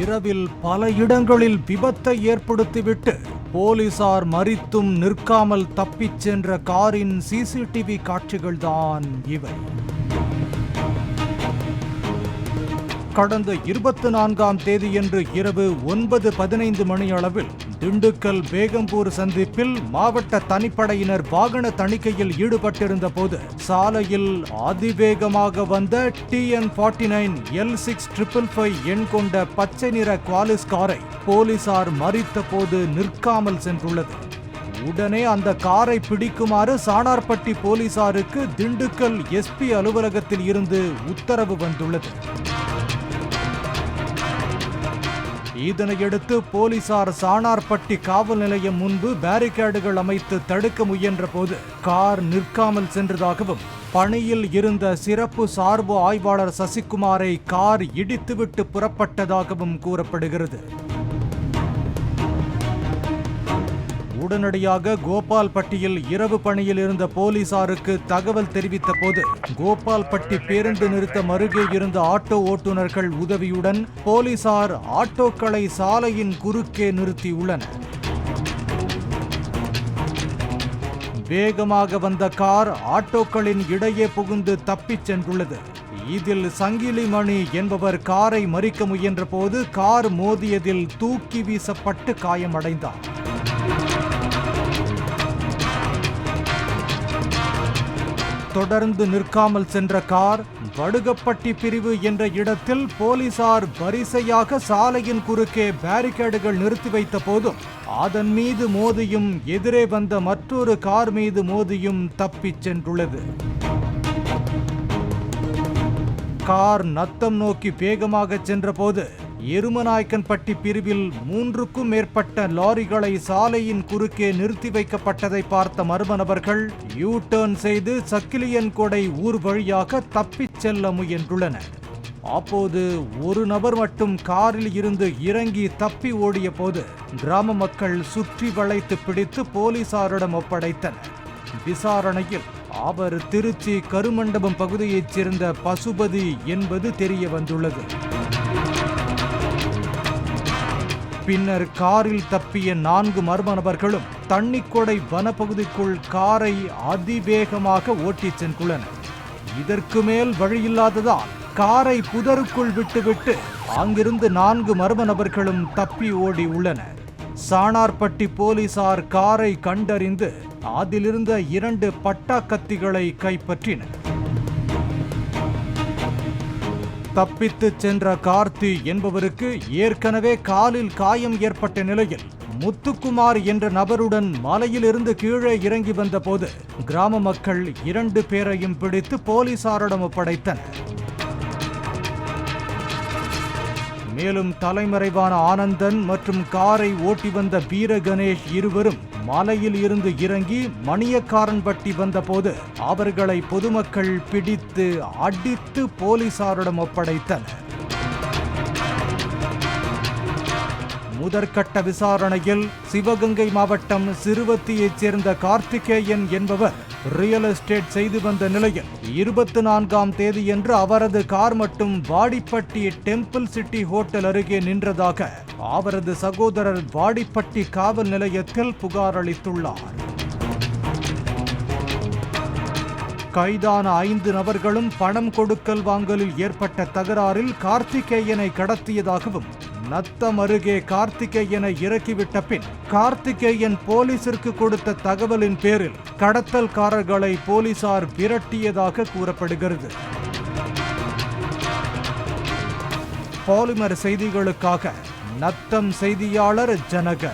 இரவில் பல இடங்களில் விபத்தை ஏற்படுத்திவிட்டு போலீசார் மறித்தும் நிற்காமல் தப்பிச் சென்ற காரின் சிசிடிவி காட்சிகள்தான் இவை. கடந்த 24ஆம் தேதியன்று இரவு 9:15 மணியளவில் திண்டுக்கல் பேகம்பூர் சந்திப்பில் மாவட்ட தனிப்படையினர் வாகன தணிக்கையில் ஈடுபட்டிருந்த போது சாலையில் அதிவேகமாக வந்த TN49 L6555 எண் கொண்ட பச்சை நிற குவாலிஸ் காரை போலீசார் மறித்த போது நிற்காமல் சென்றுள்ளது. உடனே அந்த காரை பிடிக்குமாறு சாணார்பட்டி போலீசாருக்கு திண்டுக்கல் SP அலுவலகத்தில் இருந்து உத்தரவு வந்துள்ளது. இதனையடுத்து போலீசார் சாணார்பட்டி காவல் நிலையம் முன்பு பேரிகேடுகள் அமைத்து தடுக்க முயன்ற போது கார் நிற்காமல் சென்றதாகவும் பணியில் இருந்த சிறப்பு சார்பு ஆய்வாளர் சசிகுமாரை கார் இடித்துவிட்டு புறப்பட்டதாகவும் கூறப்படுகிறது. உடனடியாக கோபால்பட்டியில் இரவு பணியில் இருந்த போலீசாருக்கு தகவல் தெரிவித்த போது கோபால்பட்டி பேருந்து நிறுத்தம் அருகே இருந்த ஆட்டோ ஓட்டுநர்கள் உதவியுடன் போலீசார் ஆட்டோக்களை சாலையின் குறுக்கே நிறுத்தியுள்ளனர். வேகமாக வந்த கார் ஆட்டோக்களின் இடையே புகுந்து தப்பிச் சென்றுள்ளது. இதில் சங்கிலிமணி என்பவர் காரை மறிக்க முயன்ற போது கார் மோதியதில் தூக்கி வீசப்பட்டு காயமடைந்தார். தொடர்ந்து நிற்காமல் சென்ற கார் வடுகப்பட்டி பிரிவு என்ற இடத்தில் போலீசார் வரிசையாக சாலையின் குறுக்கே பேரிகேடுகள் நிறுத்தி வைத்த போதும் அதன் மீது மோதியும் எதிரே வந்த மற்றொரு கார் மீது மோதியும் தப்பிச் சென்றுள்ளது. கார் நத்தம் நோக்கி வேகமாக சென்றபோது எருமநாயக்கன்பட்டி பிரிவில் 3க்கும் மேற்பட்ட லாரிகளை சாலையின் குறுக்கே நிறுத்தி வைக்கப்பட்டதை பார்த்த மர்ம நபர்கள் யூ டர்ன் செய்து சக்கிலியன்கொடை ஊர் வழியாக தப்பிச் செல்ல முயன்றுள்ளனர். அப்போது ஒரு நபர் மட்டும் காரில் இருந்து இறங்கி தப்பி ஓடிய போது கிராம மக்கள் சுற்றி வளைத்து பிடித்து போலீசாரிடம் ஒப்படைத்தனர். விசாரணையில் அவர் திருச்சி கருமண்டபம் பகுதியைச் சேர்ந்த பசுபதி என்பது தெரிய வந்துள்ளது. பின்னர் காரில் தப்பிய 4 மர்ம நபர்களும் தண்ணிக்கொடை வனப்பகுதிக்குள் காரை அதிவேகமாக ஓட்டிச் சென்றுள்ளனர். இதற்கு மேல் வழியில்லாததால் காரை புதருக்குள் விட்டுவிட்டு அங்கிருந்து 4 மர்ம நபர்களும் தப்பி ஓடி உள்ளனர். சாணார்பட்டி போலீசார் காரை கண்டறிந்து அதிலிருந்த 2 பட்டா கத்திகளை கைப்பற்றினர். தப்பித்து சென்ற கார்த்தி என்பவருக்கு ஏற்கனவே காலில் காயம் ஏற்பட்ட நிலையில் முத்துக்குமார் என்ற நபருடன் மலையிலிருந்து கீழே இறங்கி வந்த போது கிராம மக்கள் 2 பேரையும் பிடித்து போலீசாரிடம் ஒப்படைத்தனர். மேலும் தலைமறைவான ஆனந்தன் மற்றும் காரை ஓட்டி வந்த வீரகணேஷ் இருவரும் மலையில் இருந்து இறங்கி மணியக்காரன்பட்டி வந்தபோது அவர்களை பொதுமக்கள் பிடித்து அடித்து போலீசாரிடம் ஒப்படைத்தனர். முதற்கட்ட விசாரணையில் சிவகங்கை மாவட்டம் சிறுவத்தியைச் சேர்ந்த கார்த்திகேயன் என்பவர் ரியல் எஸ்டேட் செய்து வந்த நிலையில் 24ஆம் தேதியன்று அவரது கார் மட்டும் வாடிப்பட்டி டெம்பிள் சிட்டி ஹோட்டல் அருகே நின்றதாக அவரது சகோதரர் வாடிப்பட்டி காவல் நிலையத்தில் புகார் அளித்துள்ளார். கைதான 5 நபர்களும் பணம் கொடுக்கல் வாங்கலில் ஏற்பட்ட தகராறில் கார்த்திகேயனை கடத்தியதாகவும் நத்தம் அருகே கார்த்திகேயனை இறக்கிவிட்ட பின் கார்த்திகேயன் போலீசிற்கு கொடுத்த தகவலின் பேரில் கடத்தல்காரர்களை போலீசார் விரட்டியதாக கூறப்படுகிறது. பாலிமர் செய்திகளுக்காக நத்தம் செய்தியாளர் ஜனக.